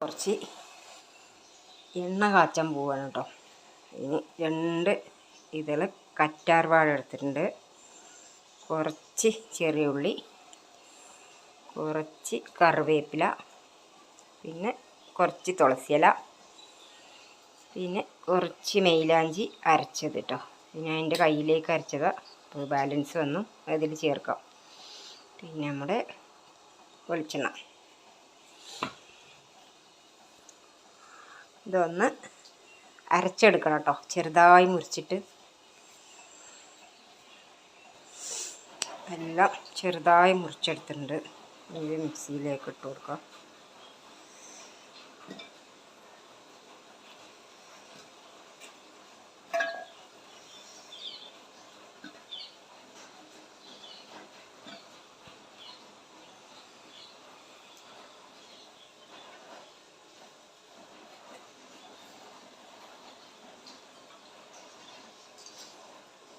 കുറച്ച് എണ്ണ കാച്ചാൻ പോവാണ് കേട്ടോ. ഇനി 2 ഇതിൽ കറ്റാർ വാഴ എടുത്തിട്ടുണ്ട്, കുറച്ച് ചെറിയ ഉള്ളി, കുറച്ച് കറിവേപ്പില, പിന്നെ കുറച്ച് തുളസിയില, പിന്നെ കുറച്ച് മൈലാഞ്ചി അരച്ചത് കേട്ടോ. ഞാൻ എൻ്റെ കയ്യിലേക്ക് അരച്ചതാണ്, അപ്പോൾ ബാലൻസ് വന്നു അതിൽ ചേർക്കാം. പിന്നെ നമ്മുടെ വെളിച്ചെണ്ണ ഇതൊന്ന് അരച്ചെടുക്കണം കേട്ടോ, ചെറുതായി മുറിച്ചിട്ട്. എല്ലാം ചെറുതായി മുറിച്ചെടുത്തിട്ടുണ്ട്. ഇത് മിക്സിയിലേക്ക് ഇട്ട് കൊടുക്കാം.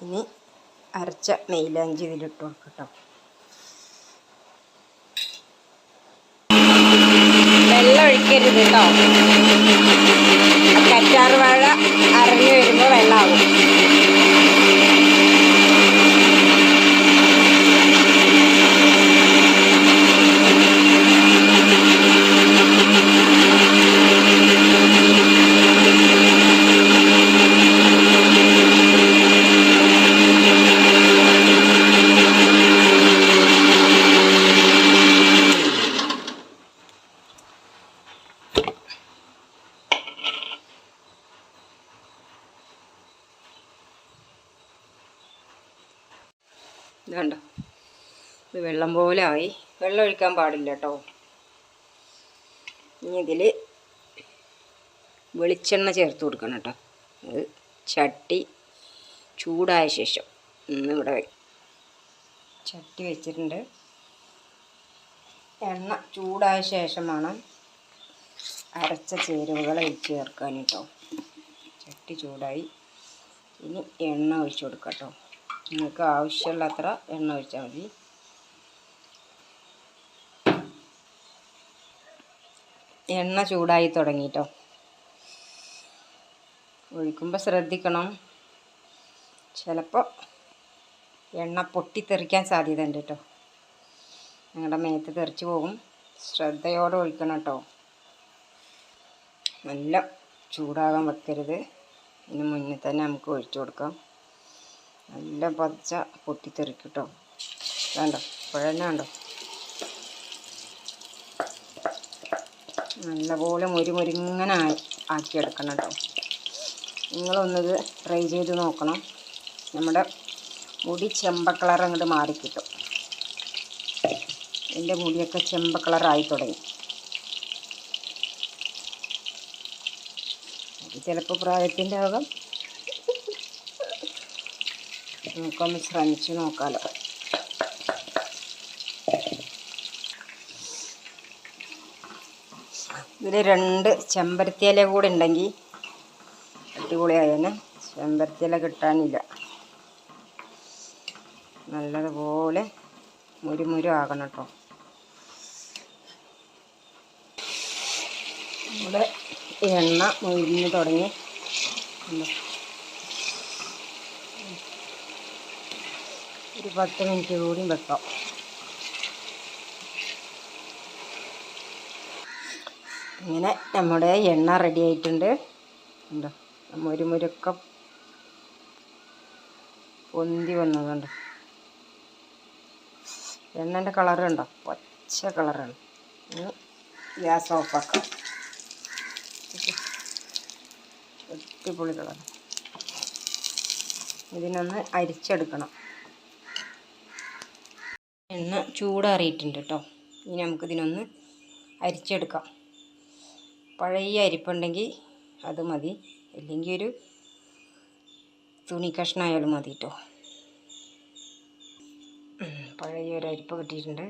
ഇനി അരച്ച മൈലാഞ്ചി ഇതിലിട്ട് കൊടുക്കട്ടോ. വെള്ളം ഒഴിക്കരുത് കേട്ടോ, കറ്റാർ വാഴ അരഞ്ഞു വരുമ്പോൾ വെള്ളമാകും. ഇതുണ്ടോ, ഇത് വെള്ളം പോലെ ആയി. വെള്ളം ഒഴിക്കാൻ പാടില്ല കേട്ടോ. ഇനി ഇതിൽ വെളിച്ചെണ്ണ ചേർത്ത് കൊടുക്കണം കേട്ടോ. അത് ചട്ടി ചൂടായ ശേഷം ഇന്നിവിടെ ചട്ടി വെച്ചിട്ടുണ്ട്. എണ്ണ ചൂടായ ശേഷം വേണം അരച്ച ചേരുവകൾ ഒഴിച്ച് ചേർക്കാൻ കേട്ടോ. ചട്ടി ചൂടായി. ഇനി എണ്ണ ഒഴിച്ച് കൊടുക്കാം കേട്ടോ. നിങ്ങൾക്ക് ആവശ്യമുള്ള അത്ര എണ്ണ ഒഴിച്ചാൽ മതി. എണ്ണ ചൂടായി തുടങ്ങിട്ടോ. ഒഴിക്കുമ്പോൾ ശ്രദ്ധിക്കണം, ചിലപ്പോൾ എണ്ണ പൊട്ടിത്തെറിക്കാൻ സാധ്യതയുണ്ട് കേട്ടോ. നിങ്ങളുടെ മേത്ത് തെറിച്ച് പോകും. ശ്രദ്ധയോടെ ഒഴിക്കണം കേട്ടോ. നല്ല ചൂടാകാൻ വെക്കരുത്. ഇതിന് മുന്നേ തന്നെ നമുക്ക് ഒഴിച്ചു കൊടുക്കാം. നല്ല പച്ച പൊട്ടിത്തെറിക്കും കേട്ടോ. വേണ്ടോ, ഇപ്പോഴന്നെ വേണ്ടോ, നല്ലപോലെ മുരിമുരിങ്ങനെ ആക്കിയെടുക്കണം കേട്ടോ. നിങ്ങളൊന്നത് ട്രൈ ചെയ്ത് നോക്കണം. നമ്മുടെ മുടി ചെമ്പ കളർ അങ്ങോട്ട് മാറിക്കിട്ടും. എൻ്റെ മുടിയൊക്കെ ചെമ്പ കളറായി തുടങ്ങി. അത് ചിലപ്പോൾ പ്രായത്തിൻ്റെ ആകാം. നമുക്കൊന്ന് ശ്രമിച്ച് നോക്കാമല്ലോ. ഇതിൽ 2 ചെമ്പരത്തിയില കൂടെ ഉണ്ടെങ്കിൽ അടിപൊളിയായേനെ. ചെമ്പരത്തിയില കിട്ടാനില്ല. നല്ലതുപോലെ മുരുമുരു ആകണം കേട്ടോ. ഇവിടെ എണ്ണ മുരിഞ്ഞ് തുടങ്ങി. ഒരു 10 മിനിറ്റ് കൂടി വെക്കാം. ഇങ്ങനെ നമ്മുടെ എണ്ണ റെഡി ആയിട്ടുണ്ട്. ഉണ്ടോ, മുരുമുരൊക്കെ പൊന്തി വന്നതുണ്ട്. എണ്ണൻ്റെ കളറ് ഉണ്ടോ, പച്ച കളറാണ്. ഗ്യാസ് ഓഫാക്കാം. അടിപൊളി കളർ. ഇതിനൊന്ന് അരിച്ചെടുക്കണം. എണ്ണ ചൂടാറിയിട്ടുണ്ട് കേട്ടോ. ഇനി നമുക്കിതിനൊന്ന് അരിച്ചെടുക്കാം. പഴയ അരിപ്പുണ്ടെങ്കിൽ അത് മതി, അല്ലെങ്കിൽ ഒരു തുണി കഷ്ണമായാലും മതി കേട്ടോ. പഴയ ഒരു അരിപ്പ കിട്ടിയിട്ടുണ്ട്.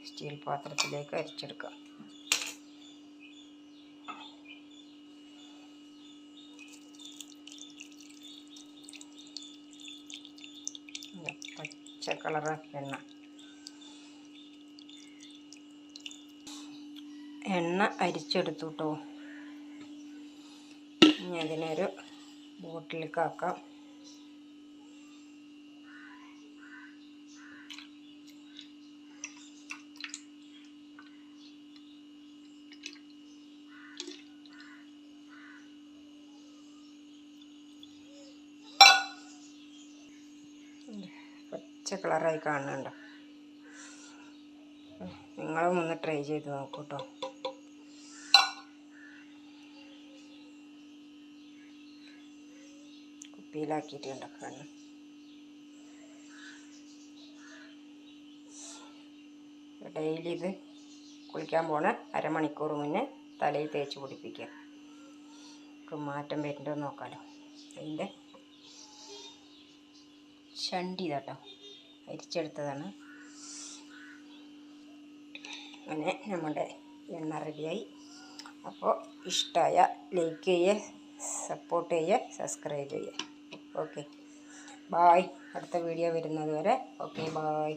സ്റ്റീൽ പാത്രത്തിലേക്ക് അരിച്ചെടുക്കാം. പച്ച കളറ് എണ്ണ അരിച്ചെടുത്തു കേട്ടോ. ഇനി അതിനൊരു ബോട്ടിലേക്ക് ആക്കാം. പച്ച കളറായി കാണുന്നുണ്ടോ? നിങ്ങളും ഒന്ന് ട്രൈ ചെയ്ത് നോക്കൂ കേട്ടോ. കുപ്പിയിലാക്കിയിട്ട് ഉണ്ടാക്കാണ്. ഡെയിലി ഇത് കുളിക്കാൻ പോണ അരമണിക്കൂർ മുന്നേ തലയിൽ തേച്ച് പിടിപ്പിക്കുക. മാറ്റം വരുന്നുണ്ടോ നോക്കാമല്ലോ. അതിൻ്റെ ചണ്ടി കേട്ടോ, അരിച്ചെടുത്തതാണ്. അങ്ങനെ നമ്മുടെ എണ്ണ റെഡിയായി. അപ്പോൾ ഇഷ്ടമായ ലൈക്ക് ചെയ്യുക, സപ്പോർട്ട് ചെയ്യുക, സബ്സ്ക്രൈബ് ചെയ്യുക. Okay bye. അടുത്ത വീഡിയോ വരുന്നത് വരെ ഓക്കെ ബായ്.